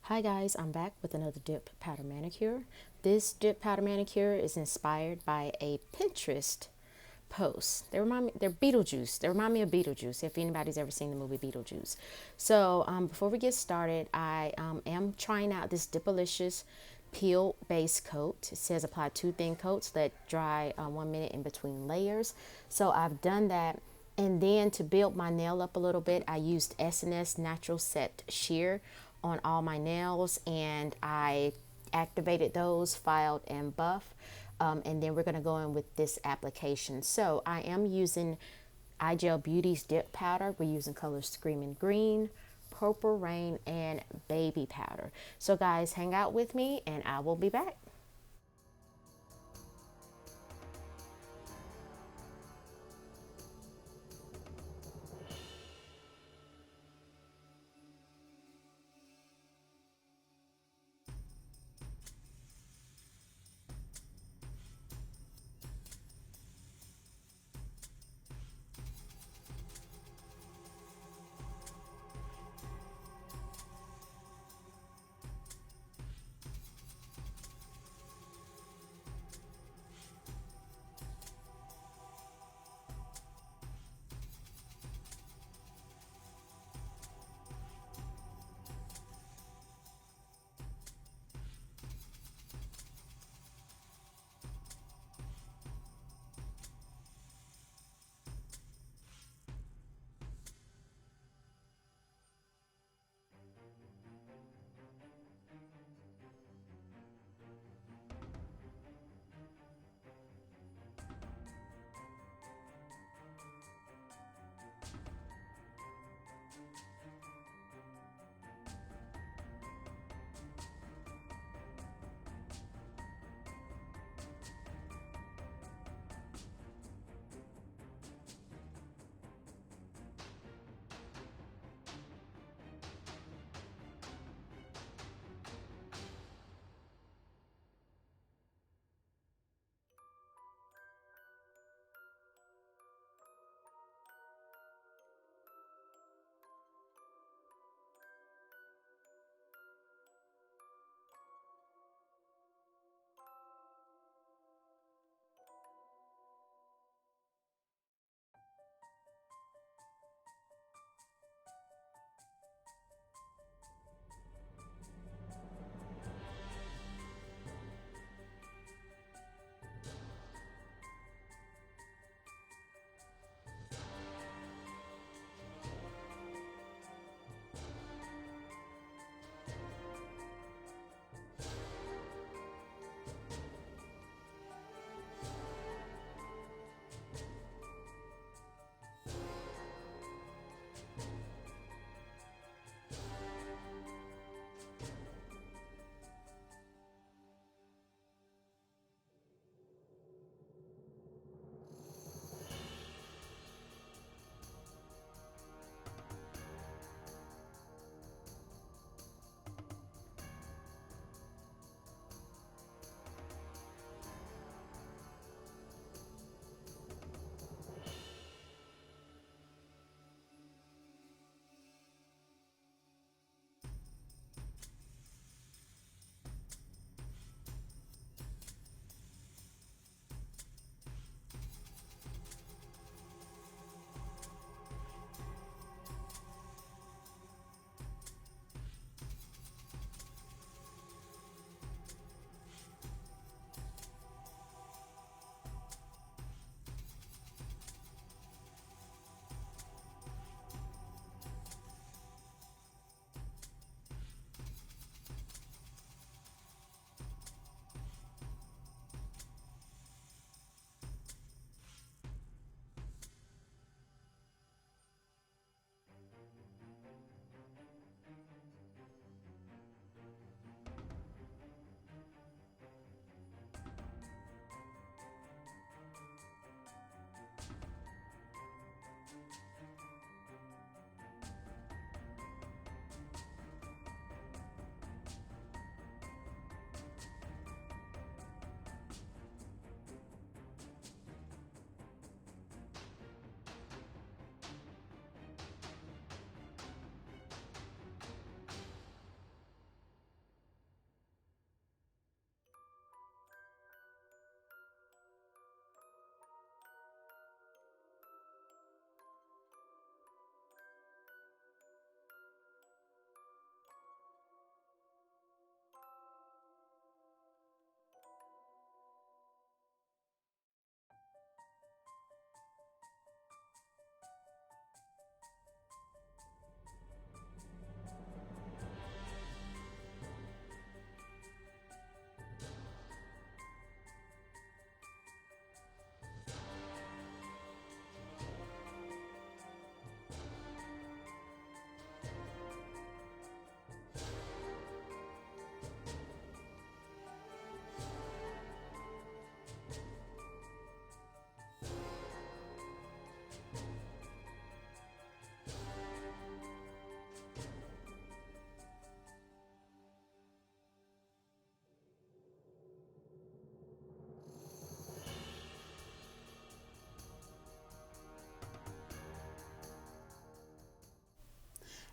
Hi guys, I'm back with another dip powder manicure. This dip powder manicure is inspired by a Pinterest post. They're Beetlejuice. They remind me of Beetlejuice, if anybody's ever seen the movie Beetlejuice. So before we get started, I am trying out this Dipalicious Peel Base Coat. It says apply 2 thin coats, let dry 1 minute in between layers. So I've done that. And then to build my nail up a little bit, I used S&S Natural Set Sheer on all my nails, and I activated those, filed and buff. And then we're going to go in with this application. So I am using IGel Beauty's Dip Powder. We're using colors Screaming Green, Purple Rain, and Baby Powder. So guys, hang out with me and I will be back.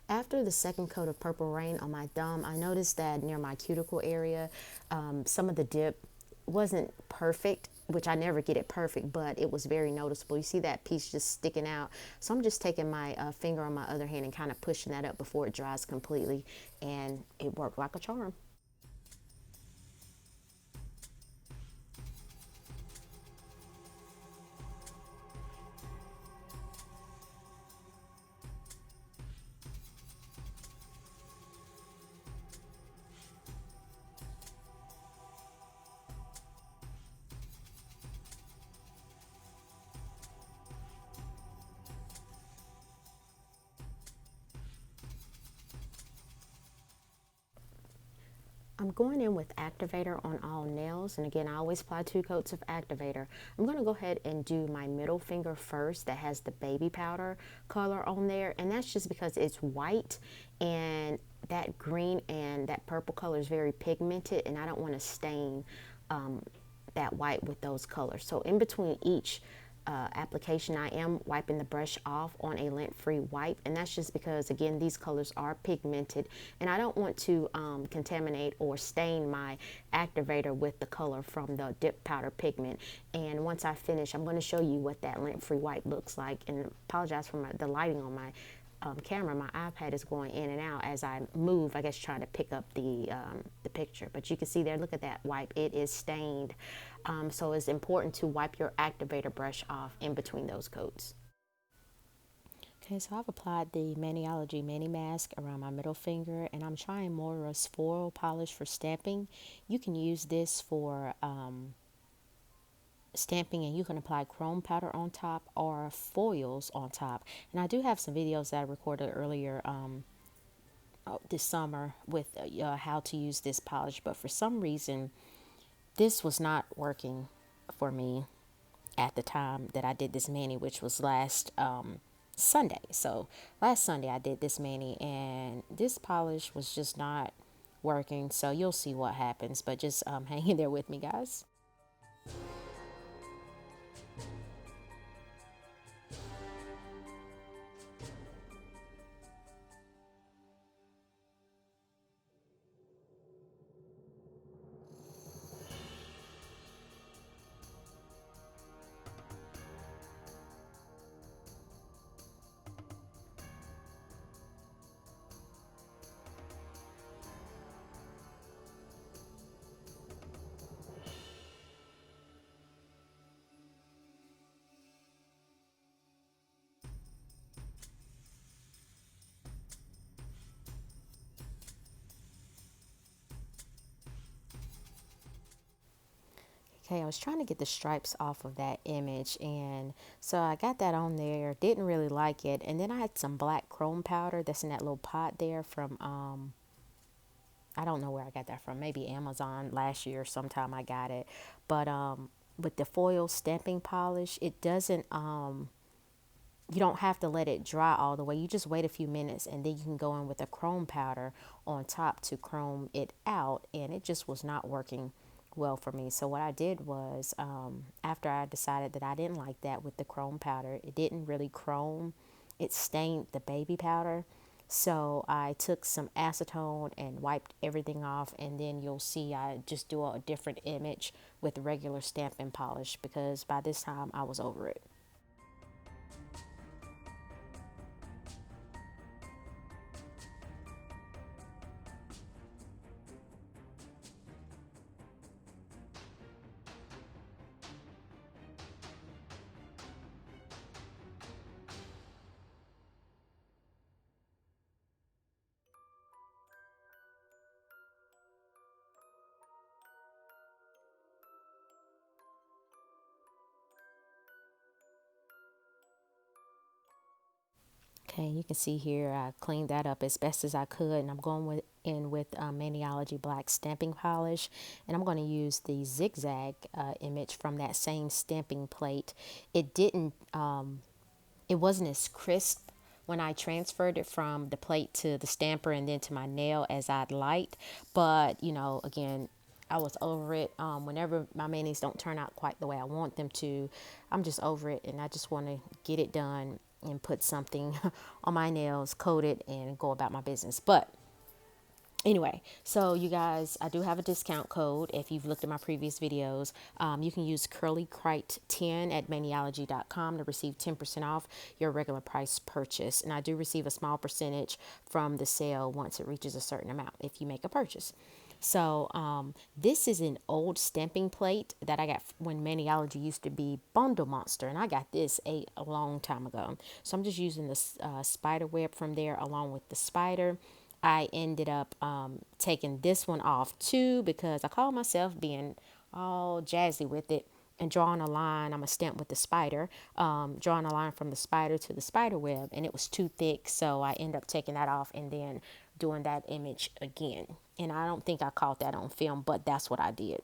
After the second coat of Purple Rain on my thumb, I noticed that near my cuticle area, some of the dip wasn't perfect, which I never get it perfect, but it was very noticeable. You see that piece just sticking out. So I'm just taking my finger on my other hand and kind of pushing that up before it dries completely, and it worked like a charm. I'm going in with Activator on all nails, and again, I always apply 2 coats of Activator. I'm going to go ahead and do my middle finger first that has the baby powder color on there, and that's just because it's white, and that green and that purple color is very pigmented, and I don't want to stain that white with those colors. So in between each application, I am wiping the brush off on a lint-free wipe, and that's just because, again, these colors are pigmented, and I don't want to contaminate or stain my activator with the color from the dip powder pigment. And once I finish, I'm going to show you what that lint-free wipe looks like, and apologize for the lighting on my camera. My iPad is going in and out as I move, I guess, trying to pick up the picture. But you can see there, look at that wipe. It is stained. So it's important to wipe your activator brush off in between those coats. Okay, so I've applied the Maniology mini mask around my middle finger, and I'm trying Moira's foil polish for stamping. You can use this for stamping, and you can apply chrome powder on top or foils on top. And I do have some videos that I recorded earlier this summer with how to use this polish, but for some reason this was not working for me at the time that I did this mani, which was last Sunday. So last Sunday I did this mani, and this polish was just not working. So you'll see what happens, but just hang in there with me, guys. Okay, I was trying to get the stripes off of that image, and so I got that on there. Didn't really like it, and then I had some black chrome powder that's in that little pot there from I don't know where I got that from. Maybe Amazon last year sometime I got it. But with the foil stamping polish, it doesn't you don't have to let it dry all the way. You just wait a few minutes, and then you can go in with a chrome powder on top to chrome it out, and it just was not working well for me. So what I did was, after I decided that I didn't like that with the chrome powder, it didn't really chrome, it stained the baby powder. So I took some acetone and wiped everything off, and then you'll see I just do a different image with regular stamping polish, because by this time I was over it. Okay, you can see here I cleaned that up as best as I could, and I'm going in with Maniology black stamping polish, and I'm going to use the zigzag image from that same stamping plate. It didn't, it wasn't as crisp when I transferred it from the plate to the stamper and then to my nail as I'd liked, but you know, again, I was over it. Whenever my manis don't turn out quite the way I want them to, I'm just over it, and I just want to get it done and put something on my nails, coat it, and go about my business. But anyway, so you guys, I do have a discount code. If you've looked at my previous videos, you can use curlycrite10 at maniology.com to receive 10% off your regular price purchase. And I do receive a small percentage from the sale once it reaches a certain amount if you make a purchase. So this is an old stamping plate that I got when Maniology used to be Bundle Monster, and I got this a long time ago. So I'm just using the spider web from there along with the spider. I ended up taking this one off too because I call myself being all jazzy with it and drawing a line. I'm a stamp with the spider, drawing a line from the spider to the spider web, and it was too thick, so I ended up taking that off and then doing that image again. And I don't think I caught that on film, but that's what I did.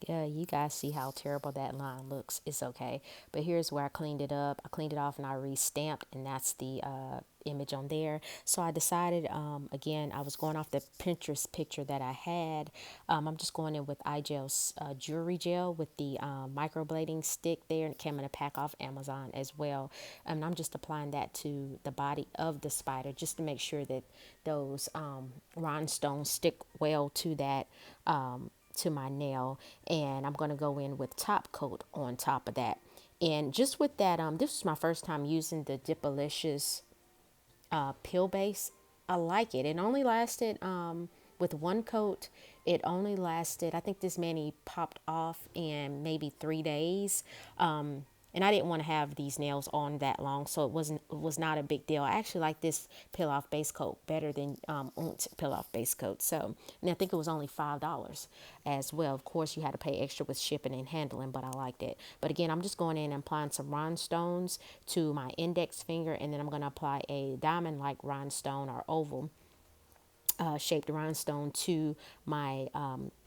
Yeah, you guys see how terrible that line looks. It's okay. But here's where I cleaned it up. I cleaned it off and I re-stamped, and that's the image on there. So I decided, again, I was going off the Pinterest picture that I had. I'm just going in with IGel's jewelry gel with the microblading stick there, and it came in a pack off Amazon as well. And I'm just applying that to the body of the spider just to make sure that those rhinestones stick well to that to my nail. And I'm going to go in with top coat on top of that. And just with that, this was my first time using the Dipalicious peel base. I like it. It only lasted with one coat. It only lasted, I think this mani popped off in maybe 3 days. And I didn't want to have these nails on that long, so it was not a big deal. I actually like this peel off base coat better than Unt's peel off base coat. So, and I think it was only $5 as well. Of course, you had to pay extra with shipping and handling, but I liked it. But again, I'm just going in and applying some rhinestones to my index finger, and then I'm going to apply a diamond-like rhinestone or oval shaped rhinestone to my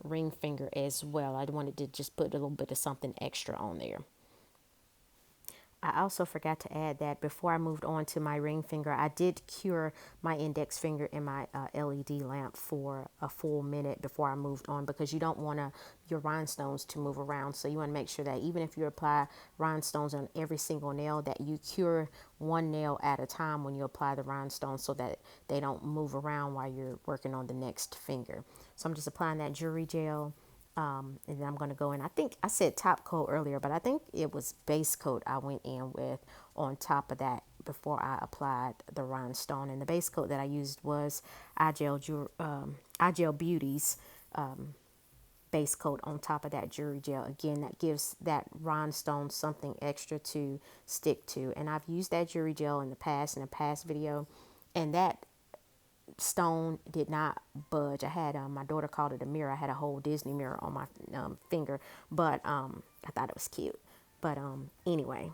ring finger as well. I wanted to just put a little bit of something extra on there. I also forgot to add that before I moved on to my ring finger, I did cure my index finger in my LED lamp for a full minute before I moved on, because you don't want your rhinestones to move around. So you want to make sure that even if you apply rhinestones on every single nail, that you cure one nail at a time when you apply the rhinestones so that they don't move around while you're working on the next finger. So I'm just applying that jewelry gel. And then I'm going to go in. I think I said top coat earlier, but I think it was base coat I went in with on top of that before I applied the rhinestone. And the base coat that I used was IGel Beauty's base coat on top of that jewelry gel. Again, that gives that rhinestone something extra to stick to. And I've used that jewelry gel in a past video, and that stone did not budge. I had my daughter called it a mirror. I had a whole Disney mirror on my finger, but I thought it was cute. But anyway.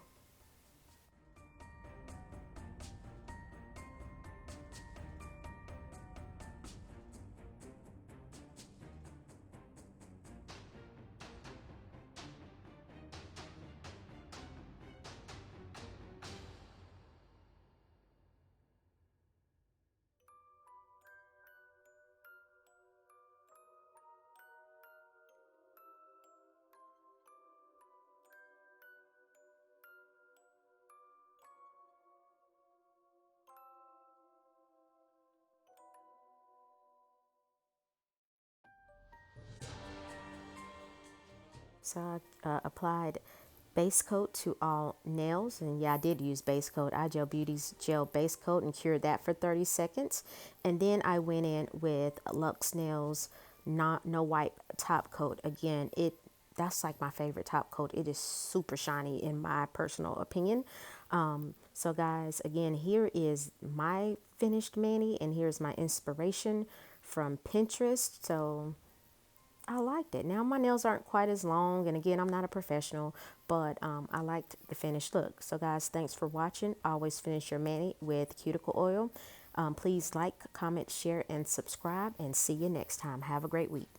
So I applied base coat to all nails, and yeah, I did use base coat, IGel Beauty's gel base coat, and cured that for 30 seconds. And then I went in with Luxe Nails no wipe top coat. Again, that's like my favorite top coat. It is super shiny in my personal opinion. So guys, again, here is my finished mani, and here's my inspiration from Pinterest. So I liked it. Now my nails aren't quite as long, and again, I'm not a professional, but I liked the finished look. So guys, thanks for watching. Always finish your mani with cuticle oil. Please like, comment, share, and subscribe, and see you next time. Have a great week.